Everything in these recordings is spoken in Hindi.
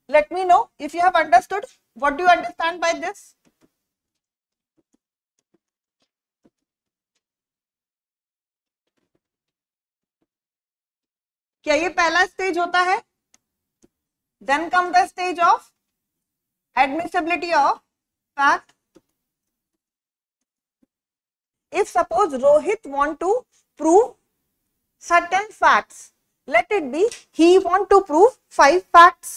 Let me know if you have understood. What do you understand by this? क्या ये पहला स्टेज होता है? Then come the stage of admissibility of fact. If suppose Rohit want to prove certain facts, let it be he want to prove 5 facts.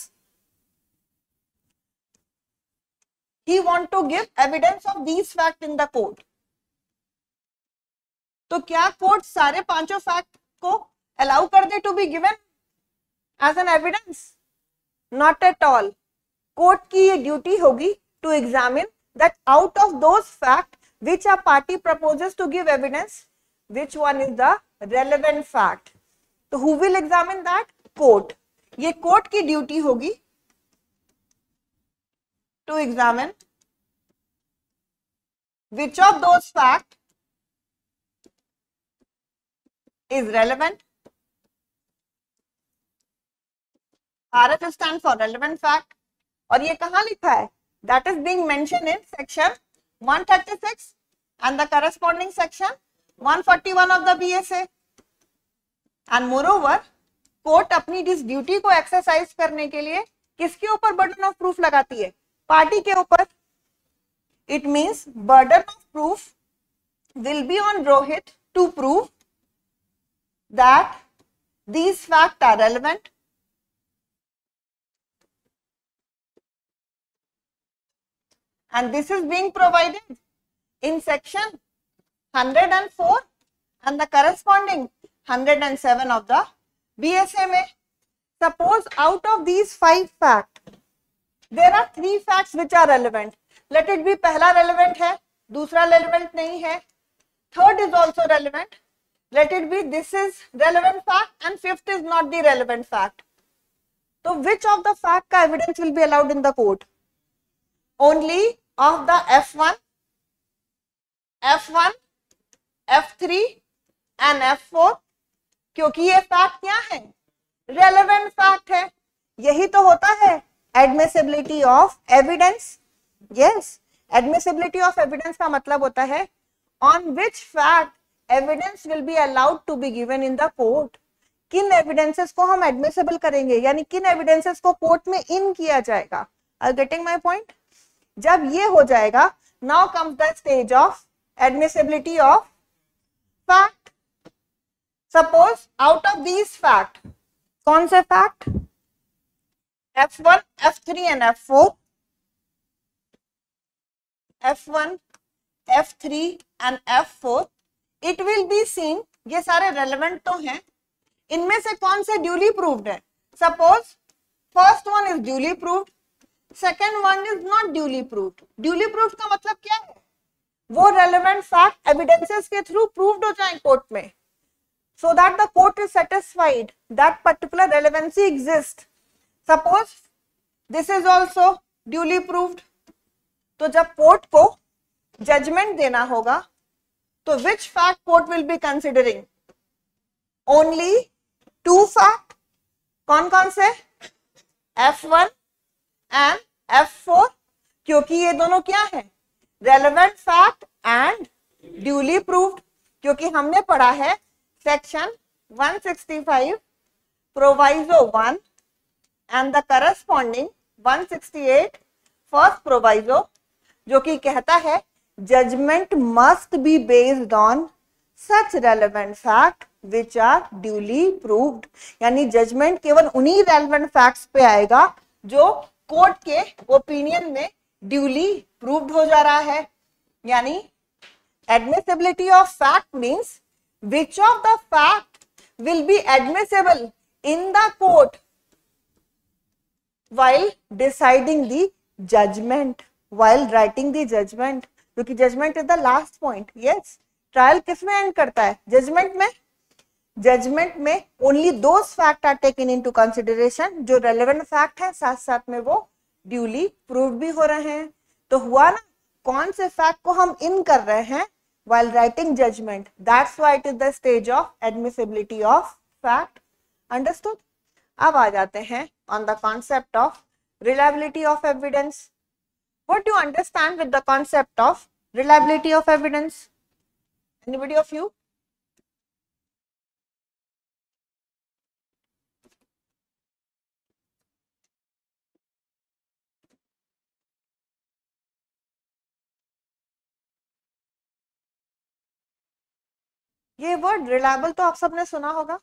He want to give evidence of these facts in the court. तो क्या कोर्ट सारे पांचों फैक्ट को अलाउ कर दे to be given as an evidence? Not at all. Court की ये ड्यूटी होगी to examine that out of those fact which a party proposes to give evidence, which one is the relevant fact. तो who will examine that? Court. ये कोर्ट की ड्यूटी होगी to examine which of those fact is relevant. RF stand for relevant fact. और ये कहाँ लिखा है? That is being mentioned in section 136 and the corresponding section 141 of the BSA. And moreover, court अपनी इस ड्यूटी को एक्सरसाइज करने के लिए किसके ऊपर बर्डन ऑफ प्रूफ लगाती है? पार्टी के ऊपर. It means burden of proof will be on Rohit to prove that these facts are relevant. And this is being provided in section 104 and the corresponding 107 of the BSA में. Suppose out of these 5 facts, there are 3 facts which are relevant. Let it be पहला relevant है, दूसरा relevant नहीं है, third is also relevant. Let it be this is relevant fact and 5th is not the relevant fact. So which of the fact का evidence will be allowed in the court? Only of the F1, F3 and F4, क्योंकि ये फैक्ट क्या है? रेलेवेंट फैक्ट है. यही तो होता है admissibility of evidence. Yes, admissibility of evidence का मतलब होता है on which fact evidence will be allowed to be given in the court. किन एविडेंसेस को हम एडमिसिबल करेंगे, यानी किन एविडेंसेस को कोर्ट में इन किया जाएगा. Are getting my point? जब ये हो जाएगा, now comes the stage of admissibility of fact. Suppose out of these fact, कौन से fact? F1, F3 and F4. F1, F3 and F4. It will be seen, ये सारे रेलेवेंट तो हैं, इनमें से कौन से ड्यूली प्रूव्ड है? Suppose first one is duly proved, second one is not duly proved. Duly proved का मतलब क्या है? वो रेलेवेंट फैक्ट एविडेंसेस के थ्रू प्रूव्ड हो जाए कोर्ट में, so that the court is satisfied that particular relevancy exists. Suppose this is also duly proved. तो जब कोर्ट को जजमेंट देना होगा, तो which fact court will be considering? Only 2 fact. कौन कौन से? F1 and F4, क्योंकि ये दोनों क्या है? Relevant fact and duly proved. क्योंकि हमने पढ़ा है section 165 proviso 1 and the corresponding 168 first proviso, जो कि कहता है judgment must be based on such relevant fact which are duly proved. यानी जजमेंट केवल उन्हीं रेलेवेंट फैक्ट्स पे आएगा जो कोर्ट के ओपिनियन में ड्यूली प्रूव्ड हो जा रहा है. यानी admissibility of fact means which of the fact will be admissible in the court while deciding the judgment, while writing the judgment. क्योंकि judgment is the last point. Yes, trial किस में end करता है? judgment में. judgment में only those fact are taken into consideration जो relevant fact है, साथ साथ में वो duly proved भी हो रहे हैं. तो हुआ ना, कौन से fact को हम in कर रहे हैं while writing judgment. That's why it is the stage of admissibility of fact. Understood? अब आ जाते हैं on the concept of reliability of evidence. What do you understand with the concept of reliability of evidence? Anybody of you? ये वर्ड रिलायबल तो आप सबने सुना होगा.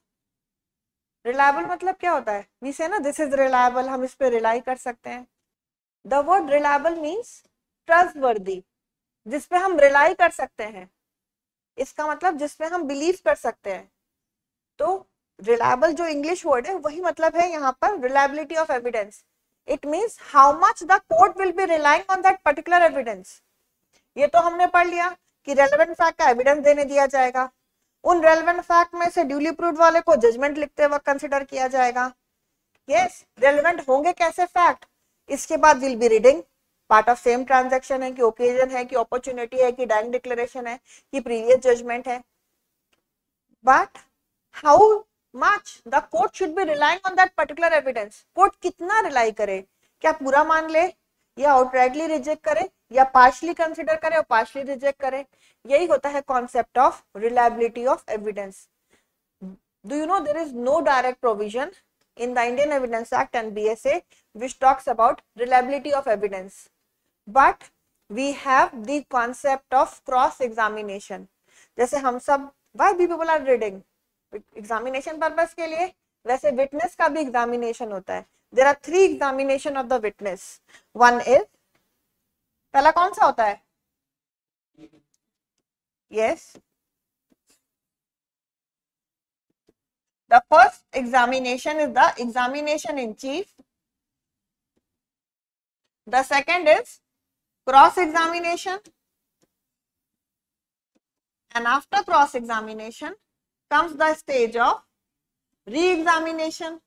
रिलायबल मतलब क्या होता है? वी से ना दिस इज रिलायबल, हम इस पे रिलाई कर सकते हैं. The word reliable means trustworthy, जिस पे हम रिलाई कर सकते हैं. इसका मतलब जिस पे हम बिलीव कर सकते हैं. तो रिलायबल जो इंग्लिश वर्ड है वही मतलब है यहाँ पर reliability of evidence. It means how much the court will be relying on that particular evidence. ये तो हमने पढ़ लिया कि रेलेवेंट फैक्ट का एविडेंस देने दिया जाएगा. उन रेलेवेंट फैक्ट में से ड्यूली प्रूव्ड वाले को जजमेंट लिखते वक्त कंसीडर किया जाएगा. यस, रेलेवेंट होंगे कैसे फैक्ट? इसके बाद will be reading part of same transaction है कि ओकेजन है कि अपॉर्चुनिटी है कि डाइंग डिक्लेरेशन है कि प्रीवियस जजमेंट है. But how much the court should be relying on that particular evidence. Court कितना रिलाई करे? क्या पूरा मान ले या आउटराइटली रिजेक्ट करे या पार्शली कंसीडर करे और पार्शली रिजेक्ट करे? यही होता है concept of reliability of evidence. Do you know there is no direct provision in the Indian Evidence Act and BSA which talks about reliability of evidence, but we have the concept of cross examination. जैसे हम सब why we people are reading examination purpose के लिए, वैसे witness का भी examination होता है. There are 3 examination of the witness. One is, पहला कौन सा होता है? Yes, the first examination is the examination in chief. The second is cross examination, and after cross examination comes the stage of re-examination.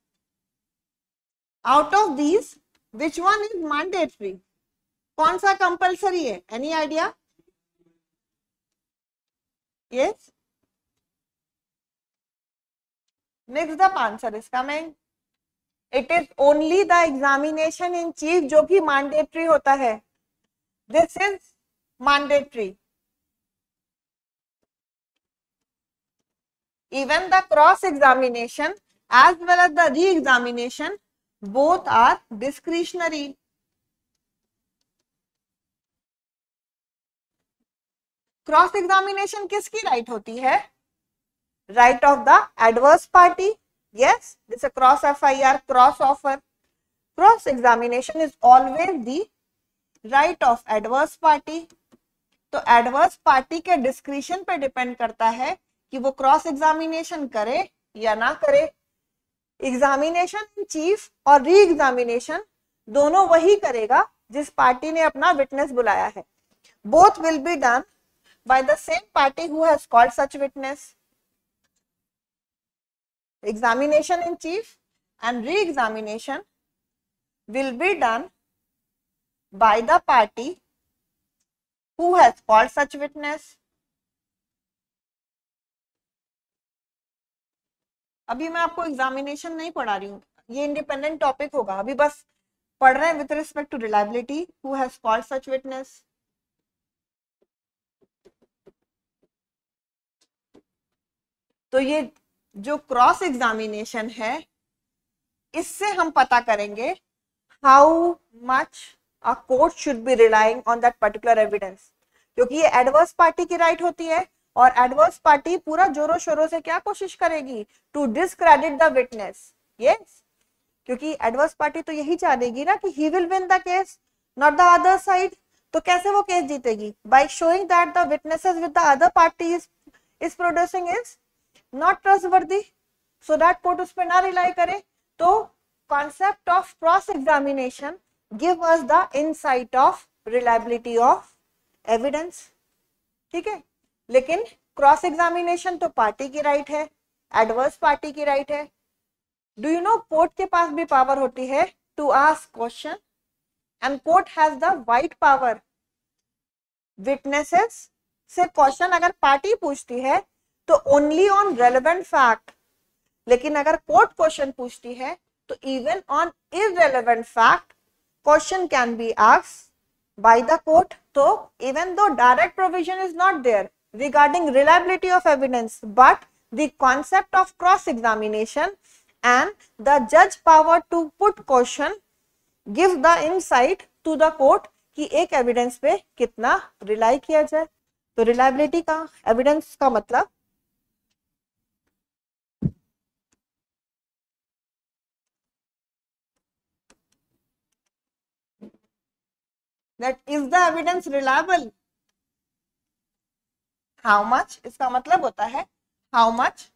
Out of these, which one is mandatory? कौन सा compulsory है? Any idea? Yes. Mixed up answer is coming. It is only the examination in chief जो कि mandatory होता है. This is mandatory. Even the cross examination as well as the re-examination both are discretionary. Cross examination किसकी राइट होती है? Right of the adverse party. Yes, जैसे cross FIR, cross offer. Cross examination is always the right of adverse party. तो एडवर्स पार्टी के डिस्क्रिशन पे डिपेंड करता है कि वो क्रॉस एग्जामिनेशन करे या ना करे. एग्जामिनेशन इन चीफ और री एग्जामिनेशन दोनों वही करेगा जिस पार्टी ने अपना विटनेस बुलाया है. Both will be done by the same party who has called such witness. Examination in chief and re-examination will be done by the party who has called such witness. अभी मैं आपको एग्जामिनेशन नहीं पढ़ा रही हूँ, ये इंडिपेंडेंट टॉपिक होगा. अभी बस पढ़ रहे हैं with respect to reliability, who has called such witness. तो ये जो क्रॉस एग्जामिनेशन है इससे हम पता करेंगे how much a court should be relying on that particular evidence. क्योंकि ये एडवर्स पार्टी की राइट होती है और एडवर्स पार्टी पूरा जोरों शोरों से क्या कोशिश करेगी? To discredit the witness. Yes, क्योंकि एडवर्स पार्टी तो यही चाहेगी ना कि he will win the case, not the other side. तो कैसे वो केस जीतेगी? By showing that the witnesses with the other party is producing is not trustworthy, so that court उस पर ना रिलाई करे. तो concept of cross examination give us the insight of reliability of evidence. ठीक है, लेकिन क्रॉस एग्जामिनेशन तो पार्टी की राइट है, एडवर्स पार्टी की राइट है. डू यू नो कोर्ट के पास भी पावर होती है to ask question and court has the wide power. Witnesses से क्वेश्चन अगर पार्टी पूछती है तो ओनली ऑन रेलेवेंट फैक्ट, लेकिन अगर कोर्ट क्वेश्चन पूछती है तो even on irrelevant fact question can be asked by the court. So even though direct provision is not there regarding reliability of evidence, but the concept of cross examination and the judge power to put question gives the insight to the court कि एक एविडेंस पे कितना रिलाई किया जाए. तो रिलायबिलिटी का एविडेंस का मतलब that is the evidence reliable, how much, इसका मतलब होता है how much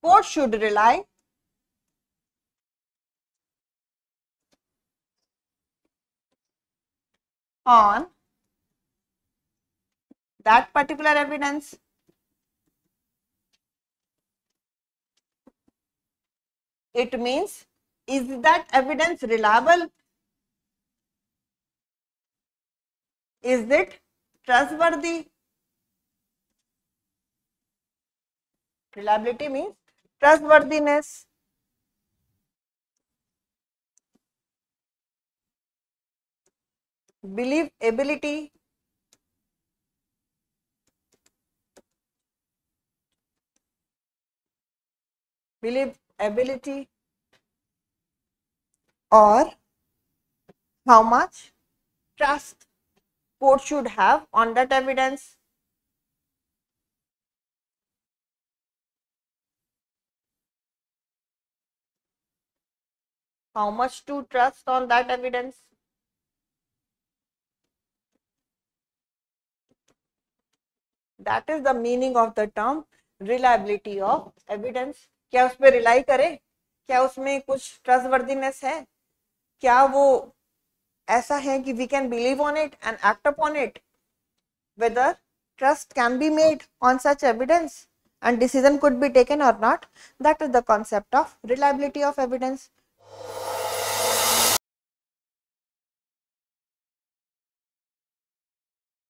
court should rely on that particular evidence. It means, is that evidence reliable? Is it trustworthy? Reliability means trustworthiness. Believability. Believability. Or how much trust court should have on that evidence. How much to trust on that evidence. That is the meaning of the term reliability of evidence. क्या उस पर रिलाई करें, क्या उसमें कुछ ट्रस्टवर्दीनेस है, क्या वो ऐसा है कि we can believe on it and act upon it, whether trust can be made on such evidence and decision could be taken or not. That is the concept of reliability of evidence.